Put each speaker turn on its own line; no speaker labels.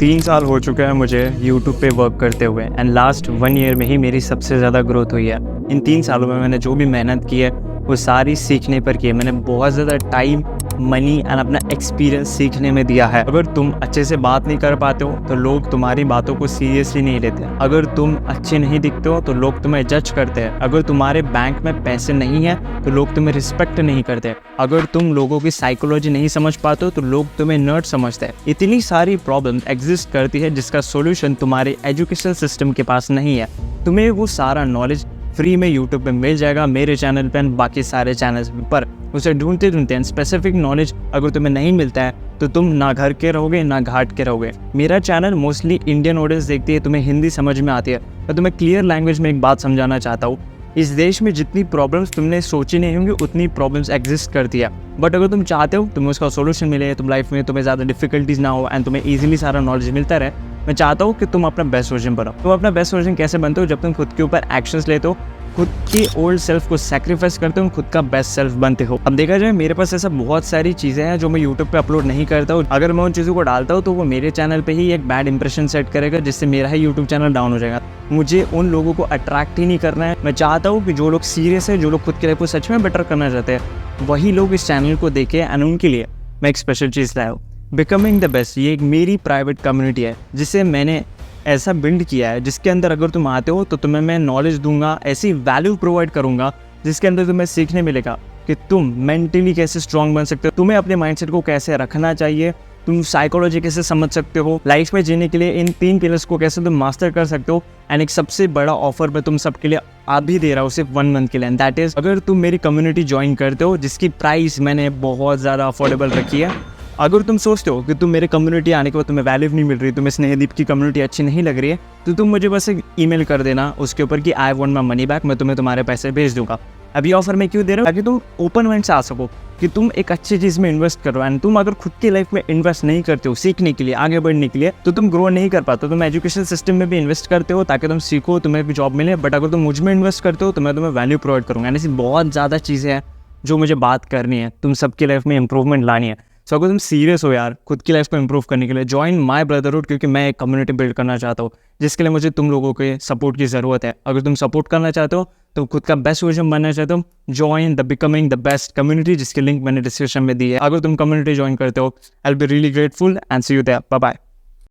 3 साल हो चुके हैं मुझे यूट्यूब पे वर्क करते हुए एंड लास्ट 1 ईयर में ही मेरी सबसे ज़्यादा ग्रोथ हुई है। इन 3 सालों में मैंने जो भी मेहनत की है वो सारी सीखने पर की है। मैंने बहुत ज़्यादा टाइम, मनी एंड अपना एक्सपीरियंस सीखने में दिया है। अगर तुम अच्छे से बात नहीं कर पाते हो तो लोग तुम्हारी बातों को सीरियसली नहीं लेते। अगर तुम अच्छे नहीं दिखते हो तो लोग तुम्हें जज करते हैं। अगर तुम्हारे बैंक में पैसे नहीं है तो लोग तुम्हें रिस्पेक्ट नहीं करते। अगर तुम लोगों की साइकोलॉजी नहीं समझ पाते हो तो लोग तुम्हें नर्ड समझते हैं। इतनी सारी प्रॉब्लम एग्जिस्ट करती है जिसका सोल्यूशन तुम्हारे एजुकेशन सिस्टम के पास नहीं है। तुम्हें वो सारा नॉलेज फ्री में यूट्यूब पे मिल जाएगा, मेरे चैनल पे एंड बाकी सारे चैनल्स पर। उसे ढूंढते ढूंढते स्पेसिफिक नॉलेज अगर तुम्हें नहीं मिलता है तो तुम ना घर के रहोगे ना घाट के रहोगे। मेरा चैनल मोस्टली इंडियन ऑडियंस देखती है, तुम्हें हिंदी समझ में आती है। मैं तुम्हें क्लियर लैंग्वेज में एक बात समझाना चाहता हूँ। इस देश में जितनी प्रॉब्लम्स तुमने सोची नहीं होंगी उतनी प्रॉब्लम्स एग्जिस्ट करती है। बट अगर तुम चाहते हो तुम्हें उसका सोल्यूशन मिले, तुम लाइफ में तुम्हें ज़्यादा डिफिकल्टीज ना हो एंड तुम्हें ईजिली सारा नॉलेज मिलता रहे, मैं चाहता हूँ कि तुम अपना बेस्ट वर्जन बनाओ। तुम अपना बेस्ट वर्जन कैसे बनते हो? जब तुम खुद के ऊपर एक्शंस लेते हो, खुद की ओल्ड सेल्फ को सैक्रिफाइस करते हो, खुद का बेस्ट सेल्फ बनते हो। अब देखा जाए मेरे पास ऐसा बहुत सारी चीज़ें हैं जो मैं यूट्यूब पे अपलोड नहीं करता हूँ। अगर मैं उन चीज़ों को डालता हूँ तो वो मेरे चैनल पे ही एक बैड इंप्रेशन सेट करेगा जिससे मेरा ही यूट्यूब चैनल डाउन हो जाएगा। मुझे उन लोगों को अट्रैक्ट ही नहीं करना है। मैं चाहता हूँ कि जो लोग सीरियस है, जो लोग खुद के लाइफ को सच में बेटर करना चाहते हैं, वही लोग इस चैनल को देखें एंड उनके लिए मैं एक स्पेशल चीज़ लाया हूँ। बिकमिंग द बेस्ट, ये एक मेरी प्राइवेट कम्युनिटी है जिसे मैंने ऐसा बिल्ड किया है जिसके अंदर अगर तुम आते हो तो तुम्हें मैं नॉलेज दूंगा, ऐसी वैल्यू प्रोवाइड करूंगा जिसके अंदर तुम्हें सीखने मिलेगा कि तुम मेंटली कैसे स्ट्रांग बन सकते हो, तुम्हें अपने माइंडसेट को कैसे रखना चाहिए, तुम साइकोलॉजी कैसे समझ सकते हो, लाइफ में जीने के लिए इन 3 पिलर्स को कैसे तुम मास्टर कर सकते हो। एंड एक सबसे बड़ा ऑफर मैं तुम सबके लिए आप भी दे रहा हूँ सिर्फ 1 मंथ के लिए, दैट इज अगर तुम मेरी कम्युनिटी ज्वाइन करते हो जिसकी प्राइस मैंने बहुत ज़्यादा अफोर्डेबल रखी है। अगर तुम सोचते हो कि तुम मेरे कम्युनिटी आने के बाद तुम्हें वैल्यू नहीं मिल रही, तुम्हें स्नेहदीप की कम्युनिटी अच्छी नहीं लग रही है, तो तुम मुझे बस एक ईमेल कर देना उसके ऊपर कि I want my money back, मैं तुम्हें तुम्हारे पैसे भेज दूंगा। अभी ऑफर मैं क्यों दे रहा हूँ? ताकि तुम ओपन माइंड से आ सको कि तुम एक अच्छी चीज़ में इन्वेस्ट करो। एंड तुम अगर खुद की लाइफ में इन्वेस्ट नहीं करते हो सीखने के लिए, आगे बढ़ने के लिए, तो तुम ग्रो नहीं कर पाते। तुम एजुकेशन सिस्टम में भी इन्वेस्ट करते हो ताकि तुम सीखो, तुम्हें भी जॉब मिले। बट अगर तुम मुझ में इन्वेस्ट करते हो तो मैं तुम्हें वैल्यू प्रोवाइड करूँगा। ऐसी बहुत ज़्यादा चीज़ें हैं जो मुझे बात करनी है, तुम सबकी लाइफ में इंप्रूवमेंट लानी है। सो अगर तुम सीरियस हो यार खुद की लाइफ को इंप्रूव करने के लिए, ज्वाइन माय ब्रदरहुड, क्योंकि मैं एक कम्युनिटी बिल्ड करना चाहता हूँ जिसके लिए मुझे तुम लोगों के सपोर्ट की ज़रूरत है। अगर तुम सपोर्ट करना चाहते हो, तो खुद का बेस्ट वर्जन बनना चाहते हो, join the becoming the best community जिसकी लिंक मैंने डिस्क्रिप्शन में दी है। अगर तुम कम्युनिटी ज्वाइन करते हो, I will be really grateful and see you there. Bye bye.